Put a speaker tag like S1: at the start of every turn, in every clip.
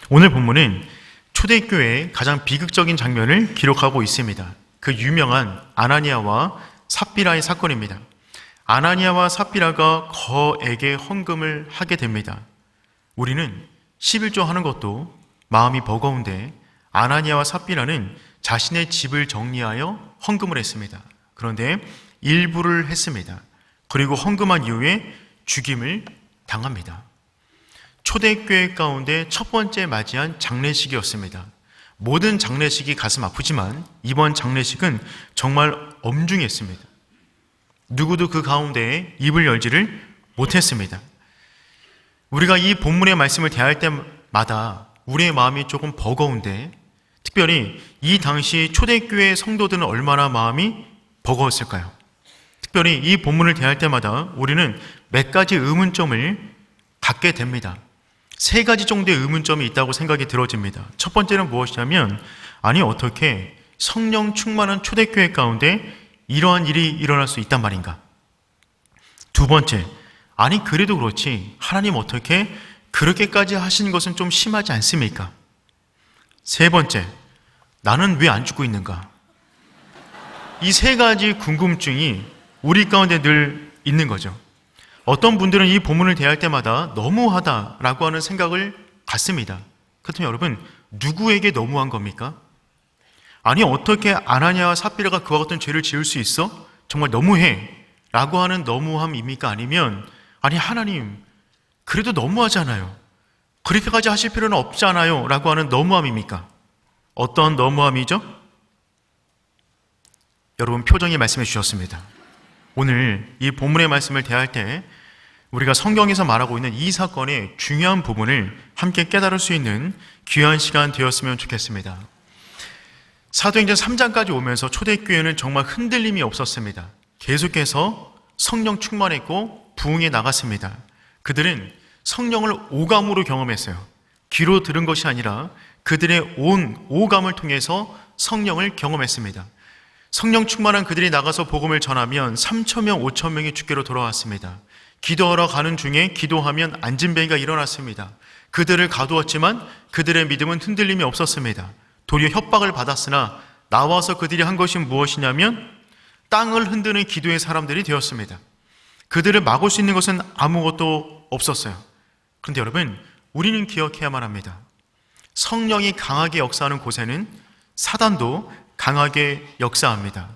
S1: 오늘 본문은 초대교회의 가장 비극적인 장면을 기록하고 있습니다. 그 유명한 아나니아와 삽비라의 사건입니다. 아나니아와 삽비라가 거액의 헌금을 하게 됩니다. 우리는 11조 하는 것도 마음이 버거운데 아나니아와 삽비라는 자신의 집을 정리하여 헌금을 했습니다. 그런데 일부를 했습니다. 그리고 헌금한 이후에 죽임을 당합니다. 초대교회 가운데 첫 번째 맞이한 장례식이었습니다. 모든 장례식이 가슴 아프지만 이번 장례식은 정말 엄중했습니다. 누구도 그 가운데에 입을 열지를 못했습니다. 우리가 이 본문의 말씀을 대할 때마다 우리의 마음이 조금 버거운데, 특별히 이 당시 초대교회 성도들은 얼마나 마음이 버거웠을까요? 특별히 이 본문을 대할 때마다 우리는 몇 가지 의문점을 갖게 됩니다. 세 가지 정도의 의문점이 있다고 생각이 들어집니다. 첫 번째는 무엇이냐면, 아니 어떻게 성령 충만한 초대교회 가운데 이러한 일이 일어날 수 있단 말인가? 두 번째, 아니 그래도 그렇지 하나님 어떻게 그렇게까지 하신 것은 좀 심하지 않습니까? 세 번째, 나는 왜 안 죽고 있는가? 이 세 가지 궁금증이 우리 가운데 늘 있는 거죠. 어떤 분들은 이 본문을 대할 때마다 너무하다라고 하는 생각을 갖습니다. 그렇다면 여러분, 누구에게 너무한 겁니까? 아니 어떻게 아나니아와 삽비라가 그와 같은 죄를 지을 수 있어? 정말 너무해 라고 하는 너무함입니까? 아니면 아니 하나님 그래도 너무하잖아요, 그렇게까지 하실 필요는 없잖아요 라고 하는 너무함입니까? 어떤 너무함이죠? 여러분 표정이 말씀해 주셨습니다. 오늘 이 본문의 말씀을 대할 때 우리가 성경에서 말하고 있는 이 사건의 중요한 부분을 함께 깨달을 수 있는 귀한 시간 되었으면 좋겠습니다. 사도행전 3장까지 오면서 초대교회는 정말 흔들림이 없었습니다. 계속해서 성령 충만했고 부흥에 나갔습니다. 그들은 성령을 오감으로 경험했어요. 귀로 들은 것이 아니라 그들의 온 오감을 통해서 성령을 경험했습니다. 성령 충만한 그들이 나가서 복음을 전하면 3,000명, 5,000명이 주께로 돌아왔습니다. 기도하러 가는 중에 기도하면 안진뱅이가 일어났습니다. 그들을 가두었지만 그들의 믿음은 흔들림이 없었습니다. 도리어 협박을 받았으나 나와서 그들이 한 것이 무엇이냐면 땅을 흔드는 기도의 사람들이 되었습니다. 그들을 막을 수 있는 것은 아무것도 없었어요. 그런데 여러분, 우리는 기억해야만 합니다. 성령이 강하게 역사하는 곳에는 사단도 강하게 역사합니다.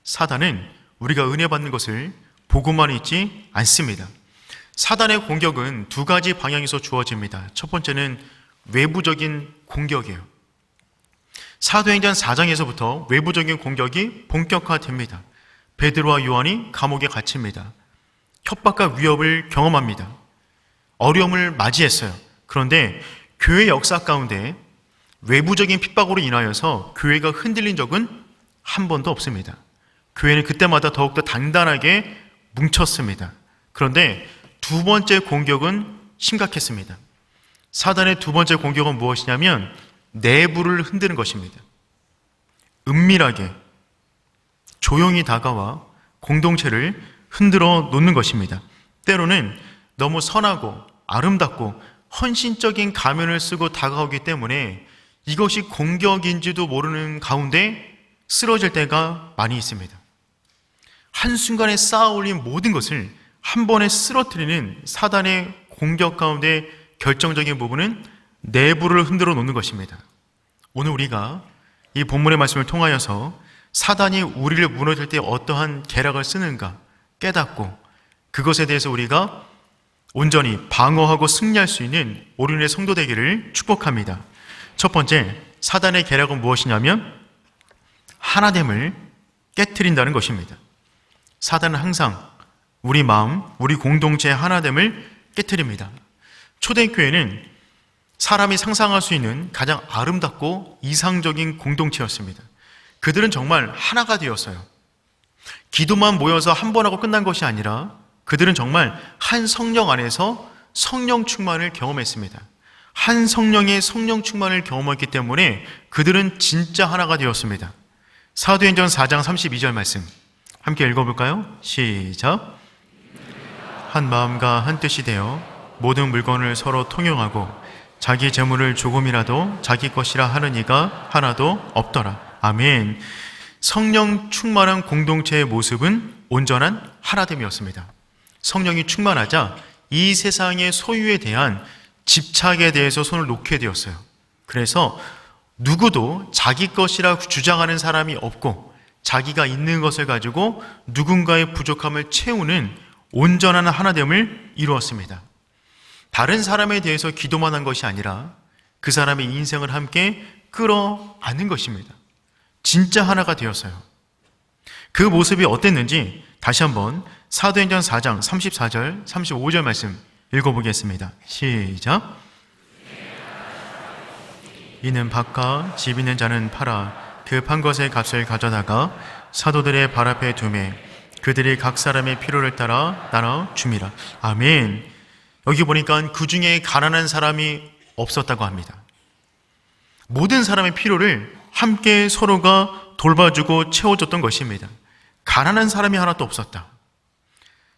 S1: 사단은 우리가 은혜 받는 것을 보고만 있지 않습니다. 사단의 공격은 두 가지 방향에서 주어집니다. 첫 번째는 외부적인 공격이에요. 사도행전 4장에서부터 외부적인 공격이 본격화됩니다. 베드로와 요한이 감옥에 갇힙니다. 협박과 위협을 경험합니다. 어려움을 맞이했어요. 그런데 교회 역사 가운데 외부적인 핍박으로 인하여서 교회가 흔들린 적은 한 번도 없습니다. 교회는 그때마다 더욱더 단단하게 뭉쳤습니다. 그런데 두 번째 공격은 심각했습니다. 사단의 두 번째 공격은 무엇이냐면 내부를 흔드는 것입니다. 은밀하게 조용히 다가와 공동체를 흔들어 놓는 것입니다. 때로는 너무 선하고 아름답고 헌신적인 가면을 쓰고 다가오기 때문에 이것이 공격인지도 모르는 가운데 쓰러질 때가 많이 있습니다. 한순간에 쌓아 올린 모든 것을 한 번에 쓰러뜨리는 사단의 공격 가운데 결정적인 부분은 내부를 흔들어 놓는 것입니다. 오늘 우리가 이 본문의 말씀을 통하여서 사단이 우리를 무너질 때 어떠한 계략을 쓰는가 깨닫고 그것에 대해서 우리가 온전히 방어하고 승리할 수 있는 오륜의 성도 되기를 축복합니다. 첫 번째, 사단의 계략은 무엇이냐면 하나됨을 깨트린다는 것입니다. 사단은 항상 우리 마음, 우리 공동체의 하나됨을 깨트립니다. 초대교회는 사람이 상상할 수 있는 가장 아름답고 이상적인 공동체였습니다. 그들은 정말 하나가 되었어요. 기도만 모여서 한 번 하고 끝난 것이 아니라 그들은 정말 한 성령 안에서 성령 충만을 경험했습니다. 한 성령의 성령 충만을 경험했기 때문에 그들은 진짜 하나가 되었습니다. 사도행전 4장 32절 말씀 함께 읽어볼까요? 시작. 한 마음과 한 뜻이 되어 모든 물건을 서로 통용하고 자기 재물을 조금이라도 자기 것이라 하는 이가 하나도 없더라. 아멘. 성령 충만한 공동체의 모습은 온전한 하나됨이었습니다. 성령이 충만하자 이 세상의 소유에 대한 집착에 대해서 손을 놓게 되었어요. 그래서 누구도 자기 것이라 주장하는 사람이 없고 자기가 있는 것을 가지고 누군가의 부족함을 채우는 온전한 하나됨을 이루었습니다. 다른 사람에 대해서 기도만 한 것이 아니라 그 사람의 인생을 함께 끌어안는 것입니다. 진짜 하나가 되었어요. 그 모습이 어땠는지 다시 한번 사도행전 4장 34절 35절 말씀 읽어보겠습니다. 시작. 이는 밭과 집 있는 자는 팔아 그 판 것의 값을 가져다가 사도들의 발 앞에 두매 그들이 각 사람의 필요를 따라 나눠 줌이라. 아멘. 여기 보니까 그 중에 가난한 사람이 없었다고 합니다. 모든 사람의 필요를 함께 서로가 돌봐주고 채워줬던 것입니다. 가난한 사람이 하나도 없었다.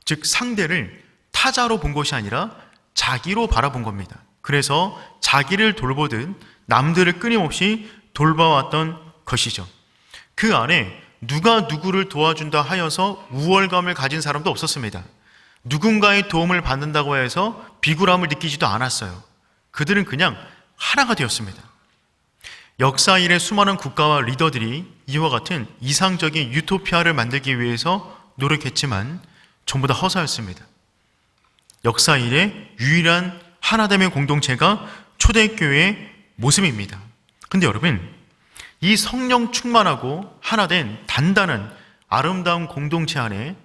S1: 즉 상대를 타자로 본 것이 아니라 자기로 바라본 겁니다. 그래서 자기를 돌보듯 남들을 끊임없이 돌봐왔던 것이죠. 그 안에 누가 누구를 도와준다 하여서 우월감을 가진 사람도 없었습니다. 누군가의 도움을 받는다고 해서 비굴함을 느끼지도 않았어요. 그들은 그냥 하나가 되었습니다. 역사 이래 수많은 국가와 리더들이 이와 같은 이상적인 유토피아를 만들기 위해서 노력했지만 전부 다 허사였습니다. 역사 이래 유일한 하나됨의 공동체가 초대교회의 모습입니다. 근데 여러분, 이 성령 충만하고 하나된 단단한 아름다운 공동체 안에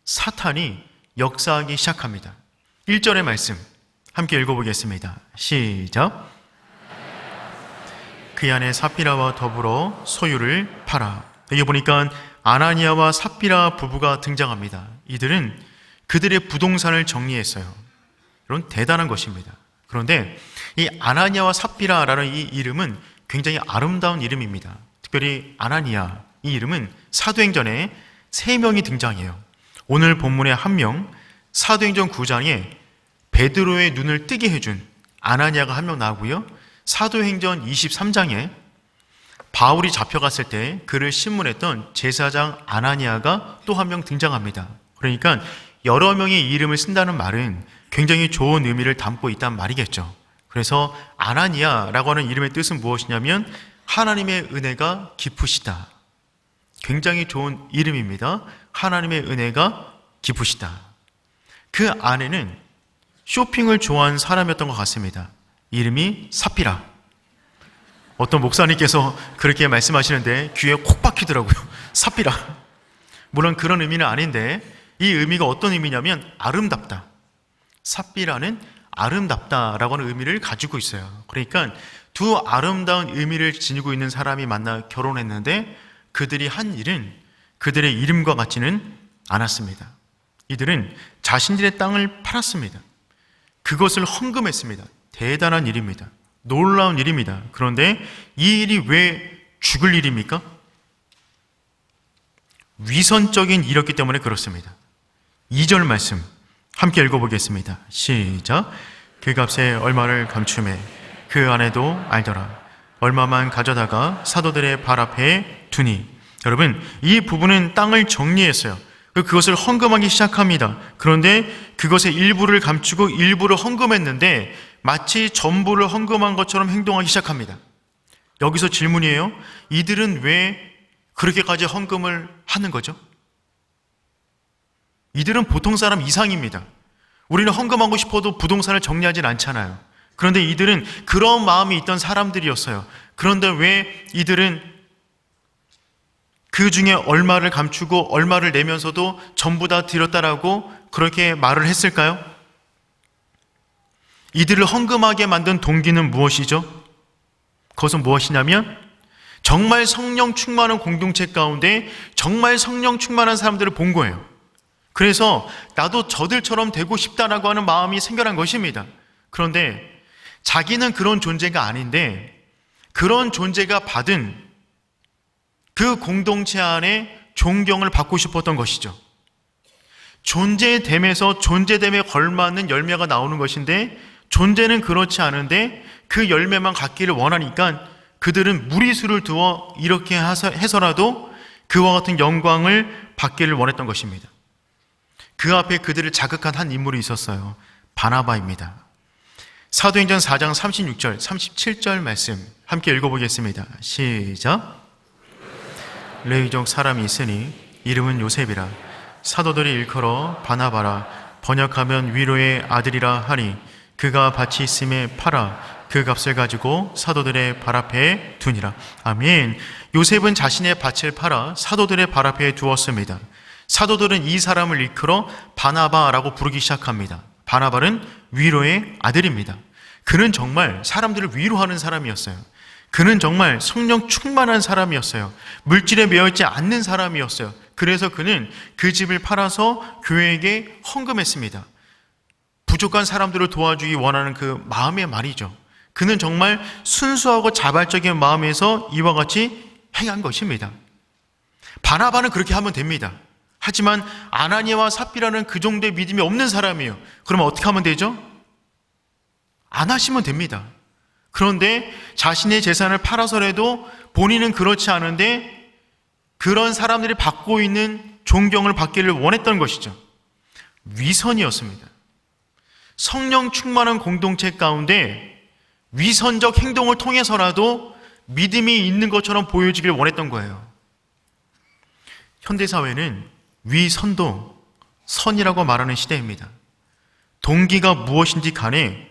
S1: 사탄이 역사하기 시작합니다. 1절의 말씀 함께 읽어보겠습니다. 시작. 그 안에 삽비라와 더불어 소유를 팔아. 여기 보니까 아나니아와 삽비라 부부가 등장합니다. 이들은 그들의 부동산을 정리했어요. 이런 대단한 것입니다. 그런데 이 아나니아와 삽비라라는 이 이름은 굉장히 아름다운 이름입니다. 특별히 아나니아, 이 이름은 사도행전에 3명이 등장해요. 오늘 본문의 1명, 사도행전 9장에 베드로의 눈을 뜨게 해준 아나니아가 1명 나오고요. 사도행전 23장에 바울이 잡혀갔을 때 그를 신문했던 제사장 아나니아가 또 1명 등장합니다. 그러니까 여러 명의 이름을 쓴다는 말은 굉장히 좋은 의미를 담고 있다는 말이겠죠. 그래서 아나니아라고 하는 이름의 뜻은 무엇이냐면 하나님의 은혜가 깊으시다. 굉장히 좋은 이름입니다. 하나님의 은혜가 깊으시다. 그 안에는 쇼핑을 좋아하는 사람이었던 것 같습니다. 이름이 삽비라. 어떤 목사님께서 그렇게 말씀하시는데 귀에 콕 박히더라고요. 삽비라. 물론 그런 의미는 아닌데 이 의미가 어떤 의미냐면 아름답다. 삽비라는 아름답다라고 하는 의미를 가지고 있어요. 그러니까 두 아름다운 의미를 지니고 있는 사람이 만나 결혼했는데 그들이 한 일은 그들의 이름과 같지는 않았습니다. 이들은 자신들의 땅을 팔았습니다. 그것을 헌금했습니다. 대단한 일입니다. 놀라운 일입니다. 그런데 이 일이 왜 죽을 일입니까? 위선적인 일이었기 때문에 그렇습니다. 2절 말씀 함께 읽어보겠습니다. 시작. 그 값에 얼마를 감추매 그 안에도 알더라. 얼마만 가져다가 사도들의 발 앞에 두니. 여러분, 이 부부는 땅을 정리했어요. 그것을 헌금하기 시작합니다. 그런데 그것의 일부를 감추고 일부를 헌금했는데 마치 전부를 헌금한 것처럼 행동하기 시작합니다. 여기서 질문이에요. 이들은 왜 그렇게까지 헌금을 하는 거죠? 이들은 보통 사람 이상입니다. 우리는 헌금하고 싶어도 부동산을 정리하진 않잖아요. 그런데 이들은 그런 마음이 있던 사람들이었어요. 그런데 왜 이들은 그 중에 얼마를 감추고 얼마를 내면서도 전부 다 드렸다라고 그렇게 말을 했을까요? 이들을 헌금하게 만든 동기는 무엇이죠? 그것은 무엇이냐면 정말 성령 충만한 공동체 가운데 정말 성령 충만한 사람들을 본 거예요. 그래서 나도 저들처럼 되고 싶다라고 하는 마음이 생겨난 것입니다. 그런데 자기는 그런 존재가 아닌데 그런 존재가 받은 그 공동체 안에 존경을 받고 싶었던 것이죠. 존재됨에서 존재됨에 걸맞는 열매가 나오는 것인데 존재는 그렇지 않은데 그 열매만 갖기를 원하니까 그들은 무리수를 두어 이렇게 해서라도 그와 같은 영광을 받기를 원했던 것입니다. 그 앞에 그들을 자극한 한 인물이 있었어요. 바나바입니다. 사도행전 4장 36절, 37절 말씀 함께 읽어보겠습니다. 시작. 레위족 사람이 있으니 이름은 요셉이라. 사도들이 일컬어 바나바라, 번역하면 위로의 아들이라 하니 그가 밭이 있음에 팔아 그 값을 가지고 사도들의 발 앞에 두니라. 아멘. 요셉은 자신의 밭을 팔아 사도들의 발 앞에 두었습니다. 사도들은 이 사람을 일컬어 바나바라고 부르기 시작합니다. 바나바는 위로의 아들입니다. 그는 정말 사람들을 위로하는 사람이었어요. 그는 정말 성령 충만한 사람이었어요. 물질에 매여있지 않는 사람이었어요. 그래서 그는 그 집을 팔아서 교회에게 헌금했습니다. 부족한 사람들을 도와주기 원하는 그 마음의 말이죠. 그는 정말 순수하고 자발적인 마음에서 이와 같이 행한 것입니다. 바나바는 그렇게 하면 됩니다. 하지만 아나니아와 삽비라는 그 정도의 믿음이 없는 사람이에요. 그러면 어떻게 하면 되죠? 안 하시면 됩니다. 그런데 자신의 재산을 팔아서라도 본인은 그렇지 않은데 그런 사람들이 받고 있는 존경을 받기를 원했던 것이죠. 위선이었습니다. 성령 충만한 공동체 가운데 위선적 행동을 통해서라도 믿음이 있는 것처럼 보여지길 원했던 거예요. 현대사회는 위선도 선이라고 말하는 시대입니다. 동기가 무엇인지 간에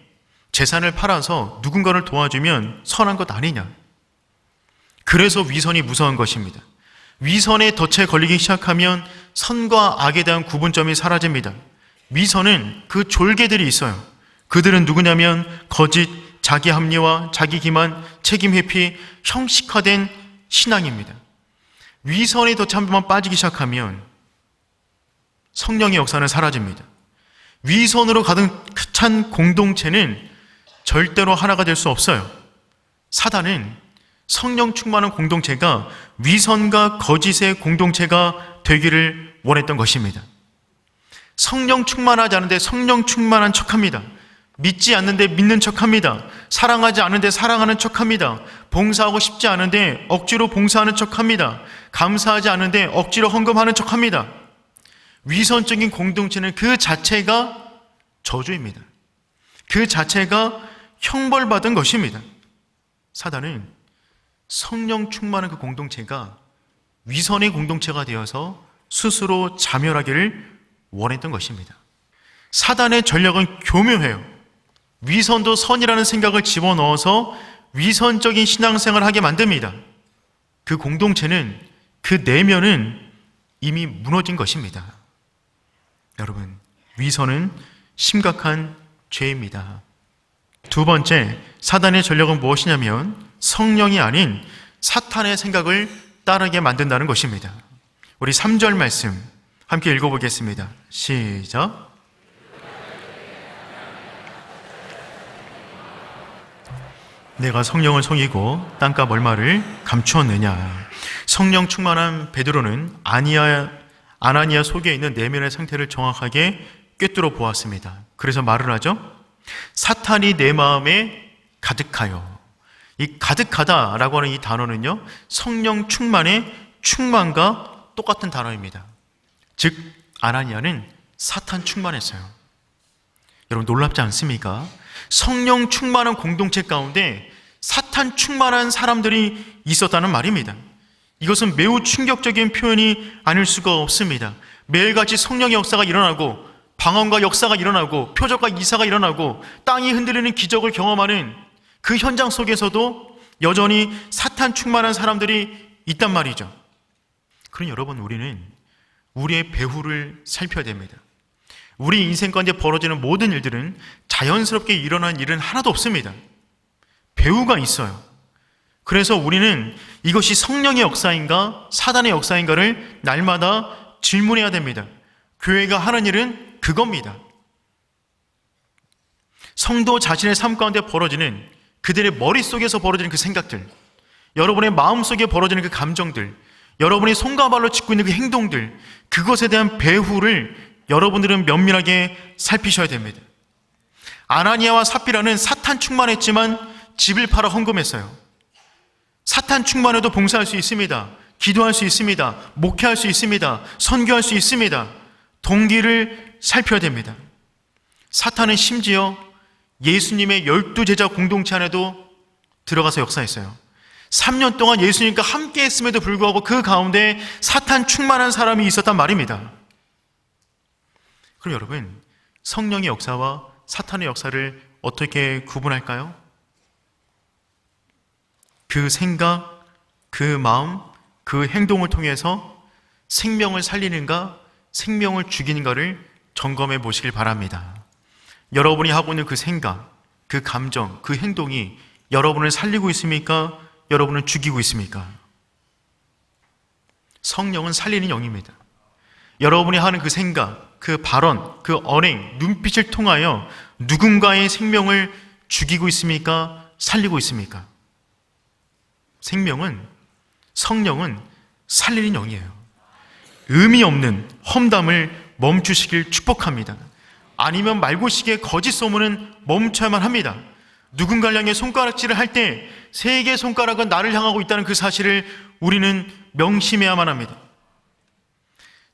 S1: 재산을 팔아서 누군가를 도와주면 선한 것 아니냐. 그래서 위선이 무서운 것입니다. 위선에 덫에 걸리기 시작하면 선과 악에 대한 구분점이 사라집니다. 위선은 그 졸개들이 있어요. 그들은 누구냐면 거짓, 자기 합리화, 자기 기만, 책임 회피, 형식화된 신앙입니다. 위선의 덫에 한 번만 빠지기 시작하면 성령의 역사는 사라집니다. 위선으로 가득 찬 공동체는 절대로 하나가 될 수 없어요. 사단은 성령 충만한 공동체가 위선과 거짓의 공동체가 되기를 원했던 것입니다. 성령 충만하지 않은데 성령 충만한 척합니다. 믿지 않는데 믿는 척합니다. 사랑하지 않은데 사랑하는 척합니다. 봉사하고 싶지 않은데 억지로 봉사하는 척합니다. 감사하지 않은데 억지로 헌금하는 척합니다. 위선적인 공동체는 그 자체가 저주입니다. 그 자체가 형벌받은 것입니다. 사단은 성령 충만한 그 공동체가 위선의 공동체가 되어서 스스로 자멸하기를 원했던 것입니다. 사단의 전략은 교묘해요. 위선도 선이라는 생각을 집어넣어서 위선적인 신앙생활을 하게 만듭니다. 그 공동체는, 그 내면은 이미 무너진 것입니다. 여러분, 위선은 심각한 죄입니다. 두 번째, 사단의 전략은 무엇이냐면 성령이 아닌 사탄의 생각을 따르게 만든다는 것입니다. 우리 3절 말씀 함께 읽어보겠습니다. 시작. 내가 성령을 속이고 땅값 얼마를 감추었느냐. 성령 충만한 베드로는 아나니아 속에 있는 내면의 상태를 정확하게 꿰뚫어 보았습니다. 그래서 말을 하죠. 사탄이 내 마음에 가득하여. 이 가득하다라고 하는 이 단어는요, 성령 충만의 충만과 똑같은 단어입니다. 즉 아나니아는 사탄 충만했어요. 여러분 놀랍지 않습니까? 성령 충만한 공동체 가운데 사탄 충만한 사람들이 있었다는 말입니다. 이것은 매우 충격적인 표현이 아닐 수가 없습니다. 매일같이 성령의 역사가 일어나고 방언과 역사가 일어나고 표적과 이사가 일어나고 땅이 흔들리는 기적을 경험하는 그 현장 속에서도 여전히 사탄 충만한 사람들이 있단 말이죠. 그럼 여러분, 우리는 우리의 배후를 살펴야 됩니다. 우리 인생 가운데 벌어지는 모든 일들은 자연스럽게 일어난 일은 하나도 없습니다. 배후가 있어요. 그래서 우리는 이것이 성령의 역사인가 사단의 역사인가를 날마다 질문해야 됩니다. 교회가 하는 일은 그겁니다. 성도 자신의 삶 가운데 벌어지는 그들의 머릿속에서 벌어지는 그 생각들, 여러분의 마음속에 벌어지는 그 감정들, 여러분이 손과 발로 짚고 있는 그 행동들, 그것에 대한 배후를 여러분들은 면밀하게 살피셔야 됩니다. 아나니아와 삽비라는 사탄 충만했지만 집을 팔아 헌금했어요. 사탄 충만해도 봉사할 수 있습니다. 기도할 수 있습니다. 목회할 수 있습니다. 선교할 수 있습니다. 동기를 살펴야 됩니다. 사탄은 심지어 예수님의 12제자 공동체 안에도 들어가서 역사했어요. 3년 동안 예수님과 함께 했음에도 불구하고 그 가운데 사탄 충만한 사람이 있었단 말입니다. 그럼 여러분, 성령의 역사와 사탄의 역사를 어떻게 구분할까요? 그 생각, 그 마음, 그 행동을 통해서 생명을 살리는가, 생명을 죽이는가를 점검해 보시길 바랍니다. 여러분이 하고 있는 그 생각, 그 감정, 그 행동이 여러분을 살리고 있습니까? 여러분을 죽이고 있습니까? 성령은 살리는 영입니다. 여러분이 하는 그 생각, 그 발언, 그 언행, 눈빛을 통하여 누군가의 생명을 죽이고 있습니까? 살리고 있습니까? 성령은 살리는 영이에요. 의미 없는 험담을 멈추시길 축복합니다. 아니면 말고식의 거짓 소문은 멈춰야만 합니다. 누군가를 향해 손가락질을 할 때 세 개의 손가락은 나를 향하고 있다는 그 사실을 우리는 명심해야만 합니다.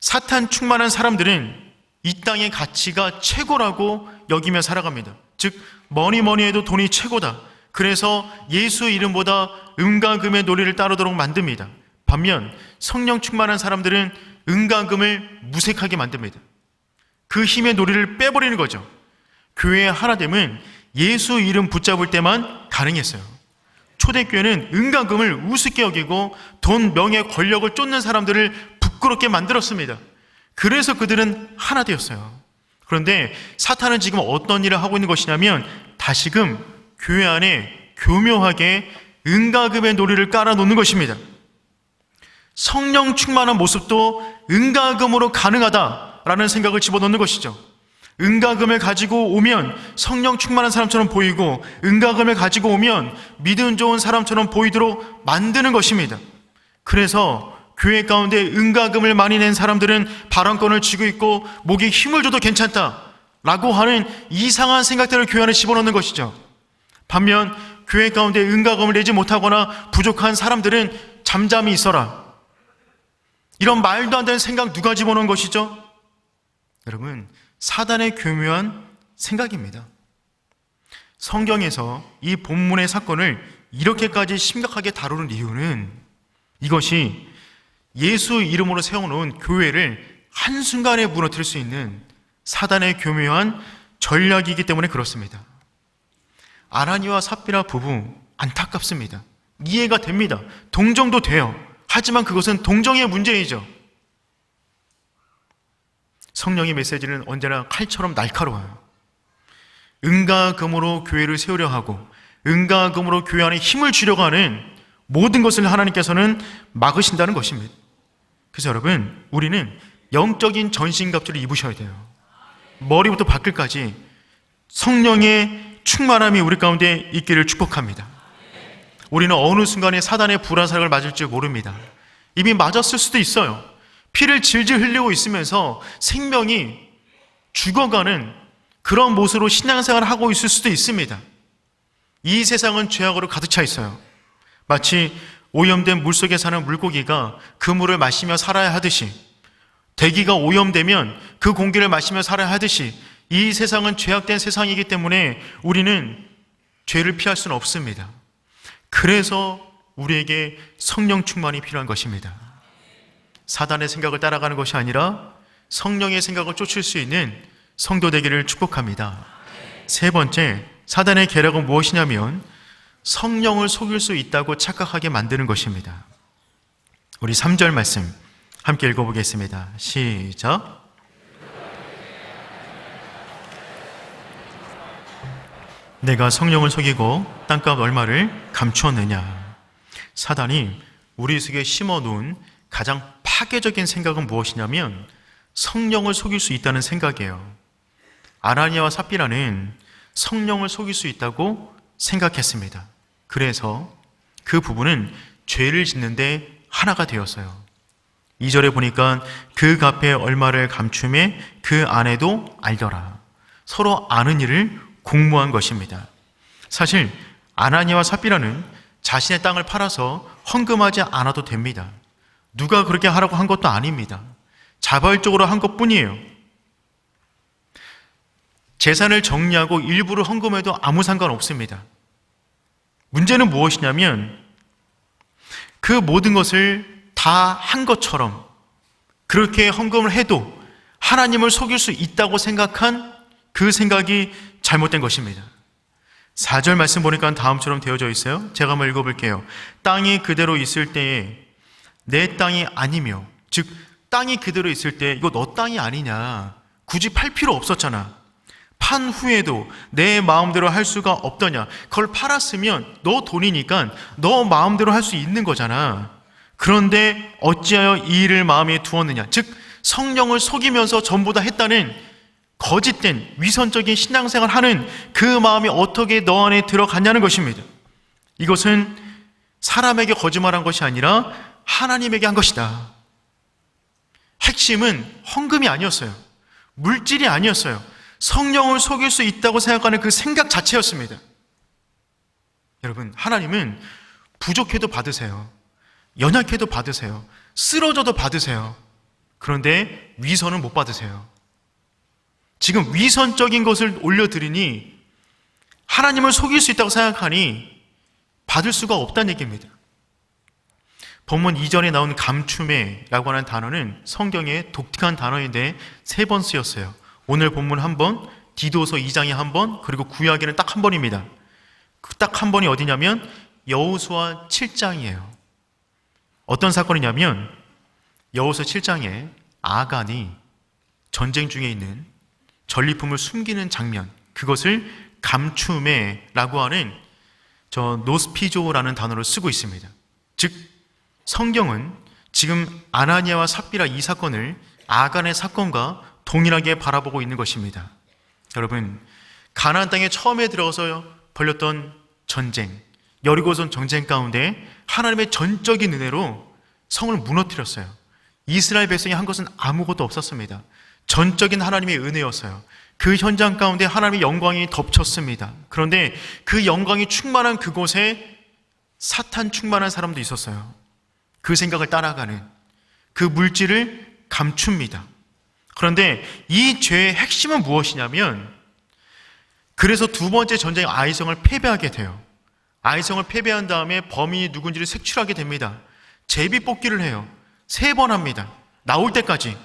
S1: 사탄 충만한 사람들은 이 땅의 가치가 최고라고 여기며 살아갑니다. 즉 뭐니 해도 돈이 최고다. 그래서 예수의 이름보다 은과 금의 놀이를 따르도록 만듭니다. 반면 성령 충만한 사람들은 은과 금을 무색하게 만듭니다. 그 힘의 놀이를 빼버리는 거죠. 교회의 하나됨은 예수 이름 붙잡을 때만 가능했어요. 초대교회는 은과 금을 우습게 여기고 돈, 명예, 권력을 쫓는 사람들을 부끄럽게 만들었습니다. 그래서 그들은 하나 되었어요. 그런데 사탄은 지금 어떤 일을 하고 있는 것이냐면 다시금 교회 안에 교묘하게 은과 금의 놀이를 깔아놓는 것입니다. 성령 충만한 모습도 은과 금으로 가능하다라는 생각을 집어넣는 것이죠. 은과 금을 가지고 오면 성령 충만한 사람처럼 보이고 은과 금을 가지고 오면 믿음 좋은 사람처럼 보이도록 만드는 것입니다. 그래서 교회 가운데 은과 금을 많이 낸 사람들은 발언권을 쥐고 있고 목에 힘을 줘도 괜찮다라고 하는 이상한 생각들을 교회 안에 집어넣는 것이죠. 반면 교회 가운데 은과 금을 내지 못하거나 부족한 사람들은 잠잠히 있어라. 이런 말도 안 되는 생각 누가 집어넣은 것이죠? 여러분, 사단의 교묘한 생각입니다. 성경에서 이 본문의 사건을 이렇게까지 심각하게 다루는 이유는 이것이 예수 이름으로 세워놓은 교회를 한순간에 무너뜨릴 수 있는 사단의 교묘한 전략이기 때문에 그렇습니다. 아나니와 삽비라 부부 안타깝습니다. 이해가 됩니다. 동정도 돼요. 하지만 그것은 동정의 문제이죠. 성령의 메시지는 언제나 칼처럼 날카로워요. 은과 금으로 교회를 세우려 하고 은과 금으로 교회 안에 힘을 주려고 하는 모든 것을 하나님께서는 막으신다는 것입니다. 그래서 여러분, 우리는 영적인 전신갑주를 입으셔야 돼요. 머리부터 발끝까지 성령의 충만함이 우리 가운데 있기를 축복합니다. 우리는 어느 순간에 사단의 불화살을 맞을 줄 모릅니다. 이미 맞았을 수도 있어요. 피를 질질 흘리고 있으면서 생명이 죽어가는 그런 모습으로 신앙생활을 하고 있을 수도 있습니다. 이 세상은 죄악으로 가득 차 있어요. 마치 오염된 물속에 사는 물고기가 그 물을 마시며 살아야 하듯이, 대기가 오염되면 그 공기를 마시며 살아야 하듯이 이 세상은 죄악된 세상이기 때문에 우리는 죄를 피할 수는 없습니다. 그래서 우리에게 성령 충만이 필요한 것입니다. 사단의 생각을 따라가는 것이 아니라 성령의 생각을 쫓을 수 있는 성도 되기를 축복합니다. 세 번째, 사단의 계략은 무엇이냐면 성령을 속일 수 있다고 착각하게 만드는 것입니다. 우리 3절 말씀 함께 읽어보겠습니다. 시작. 내가 성령을 속이고 땅값 얼마를 감추었느냐. 사단이 우리 속에 심어놓은 가장 파괴적인 생각은 무엇이냐면 성령을 속일 수 있다는 생각이에요. 아나니아와 삽비라는 성령을 속일 수 있다고 생각했습니다. 그래서 그 부부는 죄를 짓는데 하나가 되었어요. 2절에 보니까 그 값에 얼마를 감춤에 그 아내도 알더라. 서로 아는 일을 공모한 것입니다. 사실 아나니아와 삽비라는 자신의 땅을 팔아서 헌금하지 않아도 됩니다. 누가 그렇게 하라고 한 것도 아닙니다. 자발적으로 한 것뿐이에요. 재산을 정리하고 일부를 헌금해도 아무 상관없습니다. 문제는 무엇이냐면 그 모든 것을 다 한 것처럼 그렇게 헌금을 해도 하나님을 속일 수 있다고 생각한 그 생각이 잘못된 것입니다. 4절 말씀 보니까 다음처럼 되어져 있어요. 제가 한번 읽어볼게요. 땅이 그대로 있을 때에 내 땅이 아니며, 즉 땅이 그대로 있을 때 이거 너 땅이 아니냐, 굳이 팔 필요 없었잖아. 판 후에도 내 마음대로 할 수가 없더냐. 그걸 팔았으면 너 돈이니까 너 마음대로 할 수 있는 거잖아. 그런데 어찌하여 이 일을 마음에 두었느냐. 즉 성령을 속이면서 전부 다 했다는 거짓된 위선적인 신앙생활을 하는 그 마음이 어떻게 너 안에 들어갔냐는 것입니다. 이것은 사람에게 거짓말한 것이 아니라 하나님에게 한 것이다. 핵심은 헌금이 아니었어요. 물질이 아니었어요. 성령을 속일 수 있다고 생각하는 그 생각 자체였습니다. 여러분, 하나님은 부족해도 받으세요. 연약해도 받으세요. 쓰러져도 받으세요. 그런데 위선은 못 받으세요. 지금 위선적인 것을 올려드리니 하나님을 속일 수 있다고 생각하니 받을 수가 없다는 얘기입니다. 본문 이전에 나온 감추매라고 하는 단어는 성경의 독특한 단어인데 3번 쓰였어요. 오늘 본문 한 번, 디도서 2장에 한 번, 그리고 구약에는 딱 한 번입니다. 그 딱 한 번이 어디냐면 여호수아 7장이에요. 어떤 사건이냐면 여호수아 7장에 아간이 전쟁 중에 있는 전리품을 숨기는 장면, 그것을 감추매라고 하는 노스피조라는 단어를 쓰고 있습니다. 즉 성경은 지금 아나니아와 삽비라 이 사건을 아간의 사건과 동일하게 바라보고 있는 것입니다. 여러분, 가나안 땅에 처음에 들어가서 벌였던 전쟁, 여리고성 전쟁 가운데 하나님의 전적인 은혜로 성을 무너뜨렸어요. 이스라엘 백성이 한 것은 아무것도 없었습니다. 전적인 하나님의 은혜였어요. 그 현장 가운데 하나님의 영광이 덮쳤습니다. 그런데 그 영광이 충만한 그곳에 사탄 충만한 사람도 있었어요. 그 생각을 따라가는, 그 물질을 감춥니다. 그런데 이 죄의 핵심은 무엇이냐면, 그래서 두 번째 전쟁 아이성을 패배하게 돼요. 아이성을 패배한 다음에 범인이 누군지를 색출하게 됩니다. 제비뽑기를 해요. 3번 합니다. 나올 때까지.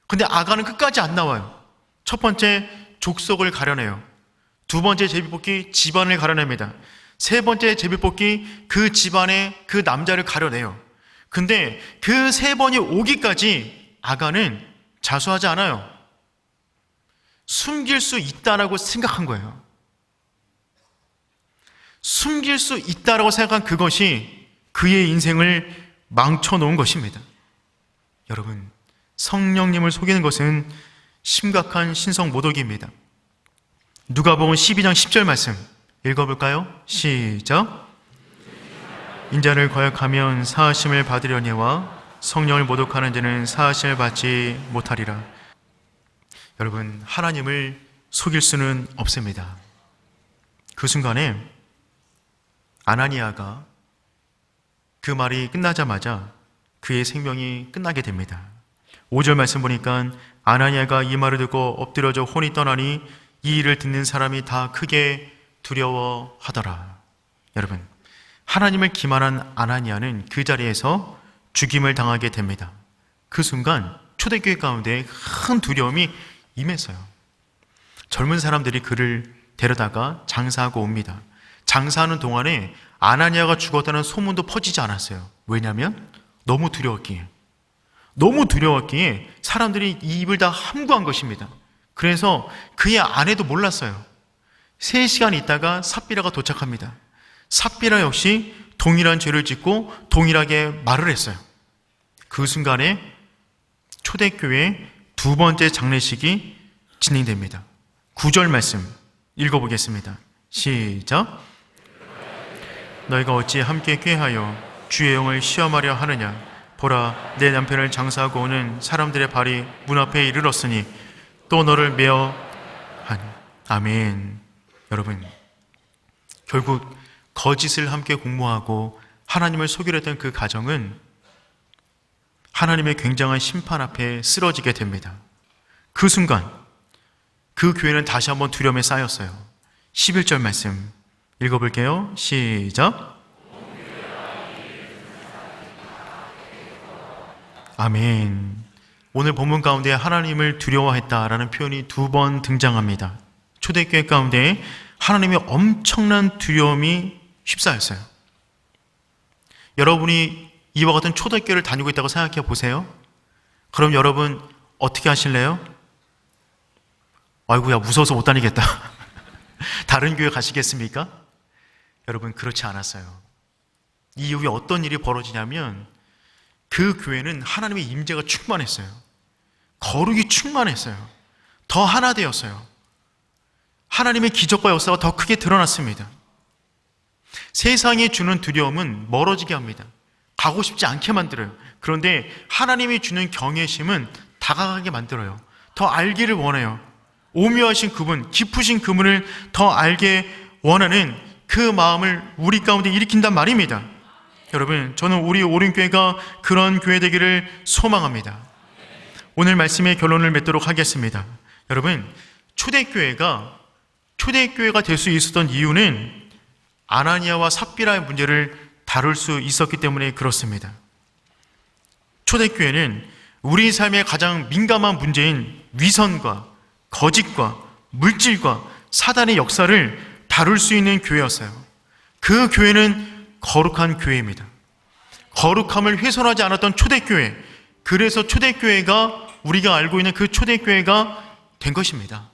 S1: 근데 아간은 끝까지 안 나와요. 첫 번째 족속을 가려내요. 두 번째 제비뽑기 집안을 가려냅니다. 세 번째 제비뽑기 그 집안의 그 남자를 가려내요. 근데 그 3번이 오기까지 아간은 자수하지 않아요. 숨길 수 있다라고 생각한 거예요. 숨길 수 있다라고 생각한 그것이 그의 인생을 망쳐놓은 것입니다. 여러분, 성령님을 속이는 것은 심각한 신성 모독입니다. 누가복음 12장 10절 말씀 읽어볼까요? 시작. 인자를 거역하면 사하심을 받으려니와 성령을 모독하는 자는 사하심을 받지 못하리라. 여러분, 하나님을 속일 수는 없습니다. 그 순간에 아나니아가 그 말이 끝나자마자 그의 생명이 끝나게 됩니다. 5절 말씀 보니까 아나니아가 이 말을 듣고 엎드려져 혼이 떠나니 이 일을 듣는 사람이 다 크게 두려워하더라. 여러분, 하나님을 기만한 아나니아는 그 자리에서 죽임을 당하게 됩니다. 그 순간 초대교회 가운데 큰 두려움이 임했어요. 젊은 사람들이 그를 데려다가 장사하고 옵니다. 장사하는 동안에 아나니아가 죽었다는 소문도 퍼지지 않았어요. 왜냐하면 너무 두려웠기에 사람들이 이 입을 다 함구한 것입니다. 그래서 그의 아내도 몰랐어요. 3시간 있다가 삽비라가 도착합니다. 삽비라 역시 동일한 죄를 짓고 동일하게 말을 했어요. 그 순간에 초대교회 2번째 장례식이 진행됩니다. 9절 말씀 읽어보겠습니다. 시작. 너희가 어찌 함께 꾀하여 주의 영을 시험하려 하느냐. 보라, 내 남편을 장사하고 오는 사람들의 발이 문 앞에 이르렀으니 또 너를 메어 하니. 아멘. 여러분, 결국 거짓을 함께 공모하고 하나님을 속이려 했던 그 가정은 하나님의 굉장한 심판 앞에 쓰러지게 됩니다. 그 순간 그 교회는 다시 한번 두려움에 쌓였어요. 11절 말씀 읽어볼게요. 시작. 아멘. 오늘 본문 가운데 하나님을 두려워했다라는 표현이 2번 등장합니다. 초대교회 가운데 하나님의 엄청난 두려움이 휩싸였어요. 여러분이 이와 같은 초대교회를 다니고 있다고 생각해 보세요. 그럼 여러분 어떻게 하실래요? 아이고야, 무서워서 못 다니겠다. 다른 교회 가시겠습니까? 여러분, 그렇지 않았어요. 이 이후에 어떤 일이 벌어지냐면 그 교회는 하나님의 임재가 충만했어요. 거룩이 충만했어요. 더 하나 되었어요. 하나님의 기적과 역사가 더 크게 드러났습니다. 세상이 주는 두려움은 멀어지게 합니다. 가고 싶지 않게 만들어요. 그런데 하나님이 주는 경외심은 다가가게 만들어요. 더 알기를 원해요. 오묘하신 그분, 깊으신 그분을 더 알게 원하는 그 마음을 우리 가운데 일으킨단 말입니다. 여러분, 저는 우리 오륜교회가 그런 교회 되기를 소망합니다. 오늘 말씀의 결론을 맺도록 하겠습니다. 여러분, 초대교회가 될 수 있었던 이유는 아나니아와 삽비라의 문제를 다룰 수 있었기 때문에 그렇습니다. 초대교회는 우리 삶의 가장 민감한 문제인 위선과 거짓과 물질과 사단의 역사를 다룰 수 있는 교회였어요. 그 교회는 거룩한 교회입니다. 거룩함을 훼손하지 않았던 초대교회, 그래서 초대교회가 우리가 알고 있는 그 초대교회가 된 것입니다.